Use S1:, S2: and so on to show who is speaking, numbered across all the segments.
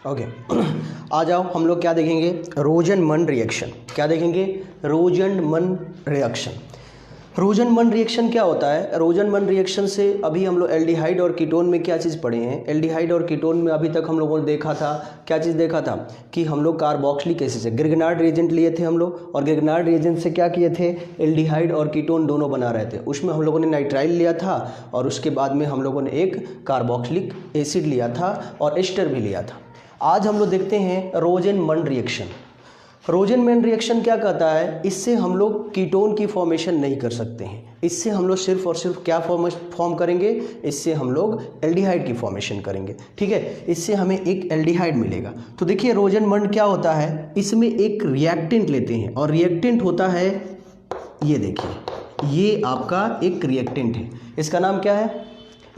S1: Okay आ जाओ, हम लोग क्या देखेंगे, रोजनमन रिएक्शन। क्या देखेंगे, रोजनमन रिएक्शन। रोजनमन रिएक्शन क्या होता है, रोजनमन रिएक्शन से अभी हम लोग एल्डिहाइड और कीटोन में क्या चीज़ पढ़े हैं, एल्डिहाइड और कीटोन में अभी तक हम लोगों ने देखा था, क्या चीज़ देखा था कि हम लोग कार्बोक्सिलिक एसिड से ग्रिग्नार्ड रिएजेंट लिए थे हम लोग, और ग्रिग्नार्ड रिएजेंट से क्या किए थे, एल्डिहाइड और कीटोन दोनों बना रहे थे। उसमें हम लोगों ने नाइट्राइल लिया था और उसके बाद में हम लोगों ने एक कार्बोक्सिलिक एसिड लिया था और एस्टर भी लिया था। आज हम लोग देखते हैं रोजनमन रिएक्शन। रोजनमन रिएक्शन क्या कहता है, इससे हम लोग कीटोन की फॉर्मेशन नहीं कर सकते हैं, इससे हम लोग सिर्फ और सिर्फ क्या फॉर्म करेंगे, इससे हम लोग एल्डिहाइड की फॉर्मेशन करेंगे। ठीक है, इससे हमें एक एल्डिहाइड मिलेगा। तो देखिए रोजनमन क्या होता है, इसमें एक रिएक्टेंट लेते हैं और रिएक्टेंट होता है, ये देखिए ये आपका एक रिएक्टेंट है, इसका नाम क्या है,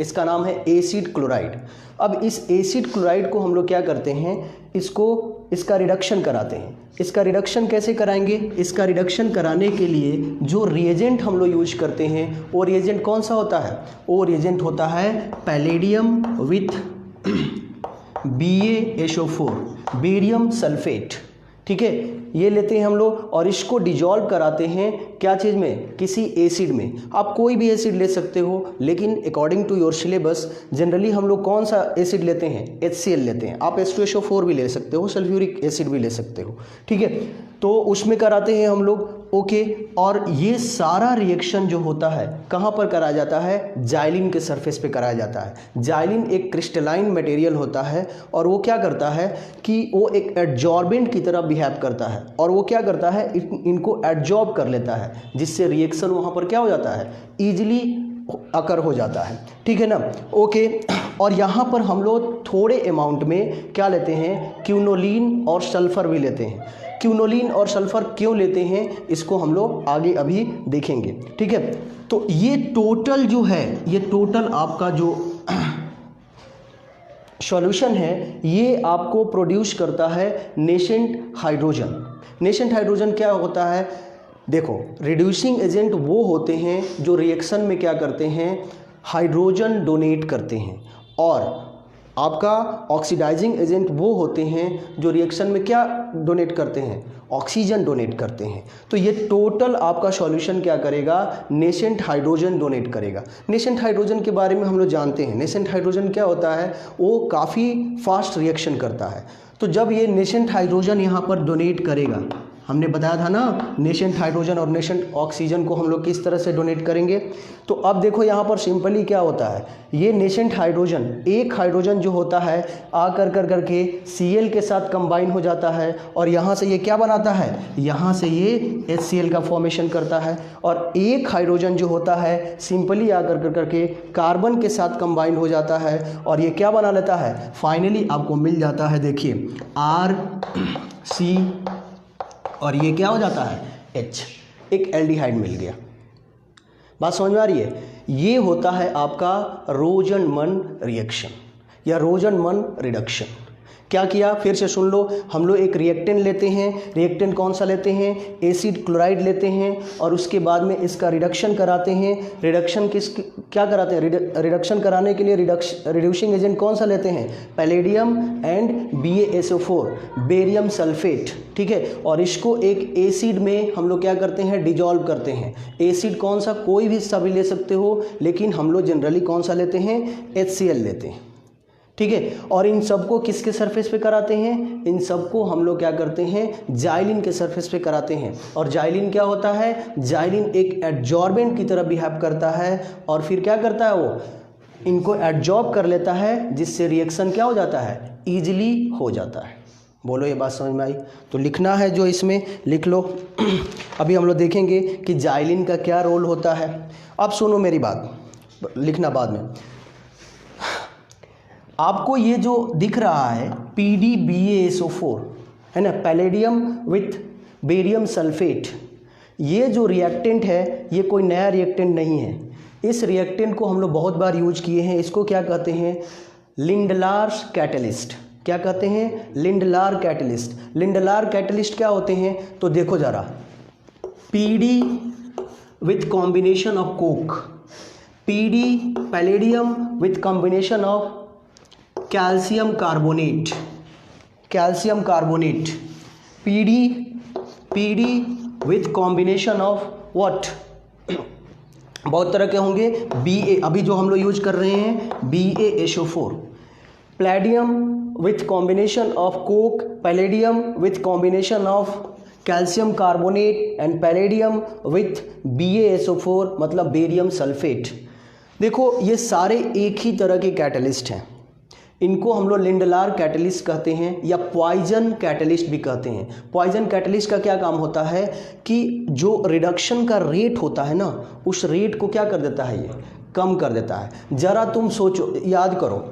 S1: इसका नाम है एसिड क्लोराइड। अब इस एसिड क्लोराइड को हम लोग क्या करते हैं, इसका रिडक्शन कराते हैं। इसका रिडक्शन कैसे कराएंगे, इसका रिडक्शन कराने के लिए जो रिएजेंट हम लोग यूज करते हैं वो रिएजेंट कौन सा होता है, वो रिएजेंट होता है palladium with BaSO4 barium sulphate. ठीक है, ये लेते हैं हम लोग और इसको डिजॉल्व कराते हैं क्या चीज़ में, किसी एसिड में। आप कोई भी एसिड ले सकते हो, लेकिन according to your syllabus generally हम लोग कौन सा एसिड लेते हैं, HCl लेते हैं। आप H2SO4 भी ले सकते हो, सल्फ्यूरिक एसिड भी ले सकते हो। ठीक है, तो उसमें कराते हैं हम लोग। ओके, और ये सारा रिएक्शन जो होता है कहाँ पर कराया जाता है, जाइलिन के सरफेस पे कराया जाता है। जाइलिन एक क्रिस्टलाइन मटेरियल होता है और वो क्या करता है कि वो एक एडजॉर्बेंट की तरह बिहेव करता है और वो क्या करता है, इनको एडजॉर्ब कर लेता है, जिससे रिएक्शन वहाँ पर क्या हो जाता है, ईजिली अकर हो जाता है। ठीक है ना, ओके। और यहाँ पर हम लोग थोड़े अमाउंट में क्या लेते हैं, क्यूनोलिन और सल्फर भी लेते हैं। क्यूनोलिन और सल्फर क्यों लेते हैं, इसको हम लोग आगे अभी देखेंगे। ठीक है, तो ये टोटल जो है, ये टोटल आपका जो सॉल्यूशन है, ये आपको प्रोड्यूस करता है नेसेंट हाइड्रोजन। नेसेंट हाइड्रोजन क्या होता है, देखो रिड्यूसिंग एजेंट वो होते हैं जो रिएक्शन में क्या करते हैं, हाइड्रोजन डोनेट करते हैं, और आपका ऑक्सीडाइजिंग एजेंट वो होते हैं जो रिएक्शन में क्या डोनेट करते हैं, ऑक्सीजन डोनेट करते हैं। तो ये टोटल आपका सॉल्यूशन क्या करेगा, नेसेंट हाइड्रोजन डोनेट करेगा। नेसेंट हाइड्रोजन के बारे में हम लोग जानते हैं, नेसेंट हाइड्रोजन क्या होता है, वो काफ़ी फास्ट रिएक्शन करता है। तो जब ये नेसेंट हाइड्रोजन यहाँ पर डोनेट करेगा, हमने बताया था ना नेसेंट हाइड्रोजन और नेसेंट ऑक्सीजन को हम लोग किस तरह से डोनेट करेंगे। तो अब देखो यहाँ पर सिंपली क्या होता है, ये नेसेंट हाइड्रोजन, एक हाइड्रोजन जो होता है आ कर के Cl के साथ कंबाइन हो जाता है और यहाँ से ये क्या बनाता है, यहाँ से ये HCl का फॉर्मेशन करता है, और एक हाइड्रोजन जो होता है सिंपली आ कर के कार्बन के साथ कंबाइन हो जाता है और ये क्या बना लेता है, फाइनली आपको मिल जाता है, देखिए RC, और ये क्या हो जाता है H, एक एल्डिहाइड मिल गया। बात समझ में आ रही है, ये होता है आपका रोजनमन रिएक्शन या रोजनमन रिडक्शन। क्या किया, फिर से सुन लो, हम लोग एक रिएक्टेंट लेते हैं, रिएक्टेंट कौन सा लेते हैं, एसिड क्लोराइड लेते हैं, और उसके बाद में इसका रिडक्शन कराते हैं। रिडक्शन क्या कराते हैं, रिडक्शन कराने के लिए रिड्यूसिंग एजेंट कौन सा लेते हैं, palladium and BaSO4 barium sulphate. ठीक है, और इसको एक एसिड में हम लोग क्या करते हैं, डिजॉल्व करते हैं। एसिड कौन सा, कोई भी सा भी ले सकते हो, लेकिन हम लोग जनरली कौन सा लेते हैं, HCl लेते हैं। ठीक है, और इन सबको किसके सरफेस पे कराते हैं, इन सबको हम लोग क्या करते हैं, जाइलिन के सरफेस पे कराते हैं। और जाइलिन क्या होता है, जाइलिन एक एडजॉर्बेंट की तरह बिहेव करता है और फिर क्या करता है, वो इनको एडजॉर्ब कर लेता है, जिससे रिएक्शन क्या हो जाता है, ईजिली हो जाता है। बोलो ये बात समझ में आई, तो लिखना है जो इसमें लिख लो। अभी हम लोग देखेंगे कि जाइलिन का क्या रोल होता है। अब सुनो मेरी बात, लिखना बाद में। आपको ये जो दिख रहा है PdBaSO4 है ना, पैलेडियम विथ बेरियम सल्फेट, ये जो रिएक्टेंट है ये कोई नया रिएक्टेंट नहीं है। इस रिएक्टेंट को हम लोग बहुत बार यूज किए हैं। इसको क्या कहते हैं, लिंडलार्स कैटलिस्ट। क्या कहते हैं, लिंडलार कैटलिस्ट। लिंडलार कैटलिस्ट क्या होते हैं, तो देखो ज़रा, PD with combination of Coke, PD palladium with combination of calcium carbonate, calcium carbonate, PD with combination of what, बहुत तरह के होंगे, Ba, अभी जो हम लोग यूज कर रहे हैं BaSO4, palladium with combination of Coke, palladium with combination of calcium carbonate and palladium with BaSO4 मतलब बेरियम सल्फेट। देखो ये सारे एक ही तरह के कैटलिस्ट हैं, इनको हम लोग लिंडलार कैटलिस्ट कहते हैं या पॉइजन कैटलिस्ट भी कहते हैं। पॉइजन कैटलिस्ट का क्या काम होता है कि जो रिडक्शन का रेट होता है ना, उस रेट को क्या कर देता है, ये कम कर देता है। ज़रा तुम सोचो, याद करो,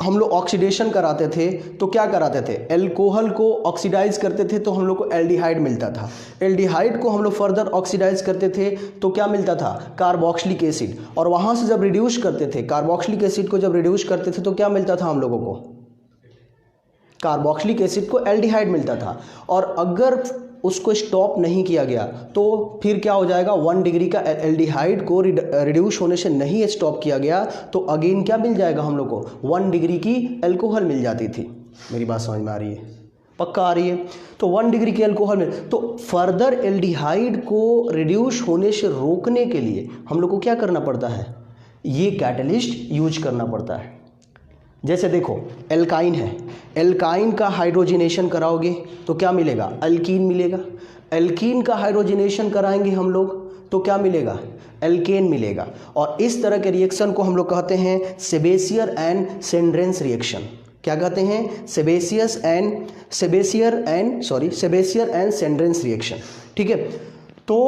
S1: हम लोग ऑक्सीडेशन कराते थे तो क्या कराते थे, एल्कोहल को ऑक्सीडाइज करते थे तो हम लोग को एल्डिहाइड मिलता था, एल्डिहाइड को हम लोग फर्दर ऑक्सीडाइज करते थे तो क्या मिलता था, कार्बोक्सिलिक एसिड, और वहाँ से जब रिड्यूस करते थे, कार्बोक्सिलिक एसिड को जब रिड्यूस करते थे तो क्या मिलता था हम लोगों को, कार्बोक्सिलिक एसिड को एल्डिहाइड मिलता था। और अगर उसको स्टॉप नहीं किया गया तो फिर क्या हो जाएगा, 1 डिग्री का एल्डिहाइड को रिड्यूस होने से नहीं स्टॉप किया गया तो अगेन क्या मिल जाएगा हम लोग को, 1 डिग्री की अल्कोहल मिल जाती थी। मेरी बात समझ में आ रही है, पक्का आ रही है? तो 1 डिग्री की अल्कोहल में, तो फर्दर एल्डिहाइड को रिड्यूस होने से रोकने के लिए हम लोग को क्या करना पड़ता है, ये कैटलिस्ट यूज करना पड़ता है। जैसे देखो एल्काइन है, एल्काइन का हाइड्रोजिनेशन कराओगे तो क्या मिलेगा, अल्कीन मिलेगा। एल्कीन का हाइड्रोजिनेशन कराएंगे हम लोग तो क्या मिलेगा, एल्केन मिलेगा। और इस तरह के रिएक्शन को हम लोग कहते हैं सेबेसियर एंड सेंड्रेंस रिएक्शन। क्या कहते हैं, सेबेसियर एंड सेंड्रेंस रिएक्शन। ठीक है, तो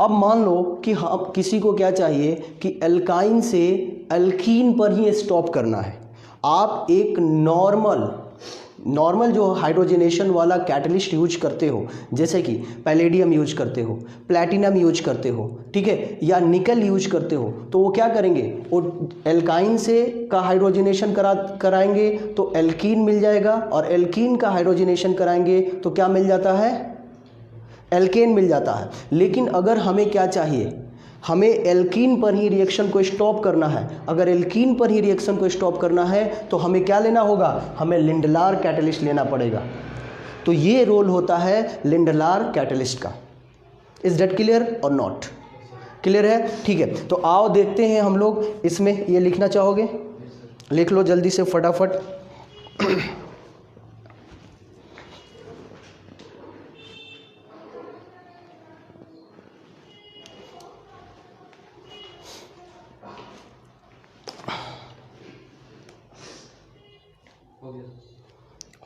S1: अब मान लो कि हम किसी को क्या चाहिए कि एल्काइन से अल्कीन पर ही स्टॉप करना है। आप एक नॉर्मल जो हाइड्रोजनेशन वाला कैटलिस्ट यूज करते हो, जैसे कि पैलेडियम यूज करते हो, प्लैटिनम यूज करते हो, ठीक है, या निकल यूज करते हो, तो वो क्या करेंगे, वो एल्काइन से का हाइड्रोजनेशन कराएंगे तो एल्कीन मिल जाएगा, और एल्कीन का हाइड्रोजनेशन कराएंगे तो क्या मिल जाता है, एल्केन मिल जाता है। लेकिन अगर हमें क्या चाहिए, हमें एल्कीन पर ही रिएक्शन को स्टॉप करना है। अगर एल्कीन पर ही रिएक्शन को स्टॉप करना है तो हमें क्या लेना होगा, हमें लिंडलार कैटलिस्ट लेना पड़ेगा। तो ये रोल होता है लिंडलार कैटलिस्ट का। इज दैट क्लियर और नॉट क्लियर है? ठीक है, तो आओ देखते हैं हम लोग इसमें। ये लिखना चाहोगे, लिख लो जल्दी से फटाफट।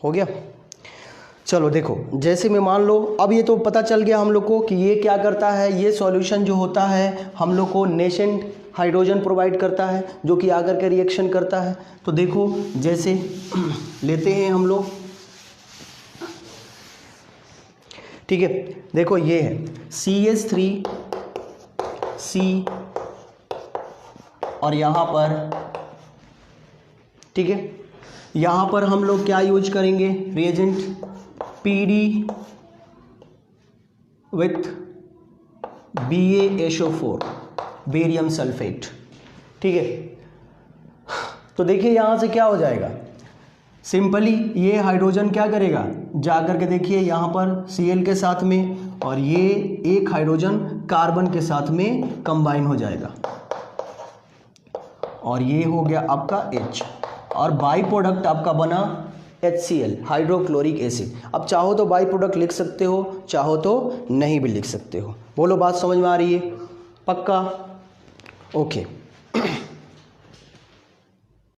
S1: हो गया? चलो देखो, जैसे में मान लो, अब ये तो पता चल गया हम लोग को कि ये क्या करता है, ये सॉल्यूशन जो होता है हम लोग को नेसेंट हाइड्रोजन प्रोवाइड करता है जो कि आकर के रिएक्शन करता है। तो देखो जैसे लेते हैं हम लोग, ठीक है, देखो ये है CH3C और यहाँ पर, ठीक है, यहाँ पर हम लोग क्या यूज करेंगे, reagent PD with BaSO4 barium sulphate. ठीक है, तो देखिए यहाँ से क्या हो जाएगा, सिंपली ये हाइड्रोजन क्या करेगा, जाकर के देखिए यहाँ पर Cl के साथ में, और ये एक हाइड्रोजन कार्बन के साथ में कंबाइन हो जाएगा, और ये हो गया आपका H, और बाई प्रोडक्ट आपका बना HCl हाइड्रोक्लोरिक एसिड। अब चाहो तो बाई प्रोडक्ट लिख सकते हो, चाहो तो नहीं भी लिख सकते हो। बोलो बात समझ में आ रही है? पक्का? ओके।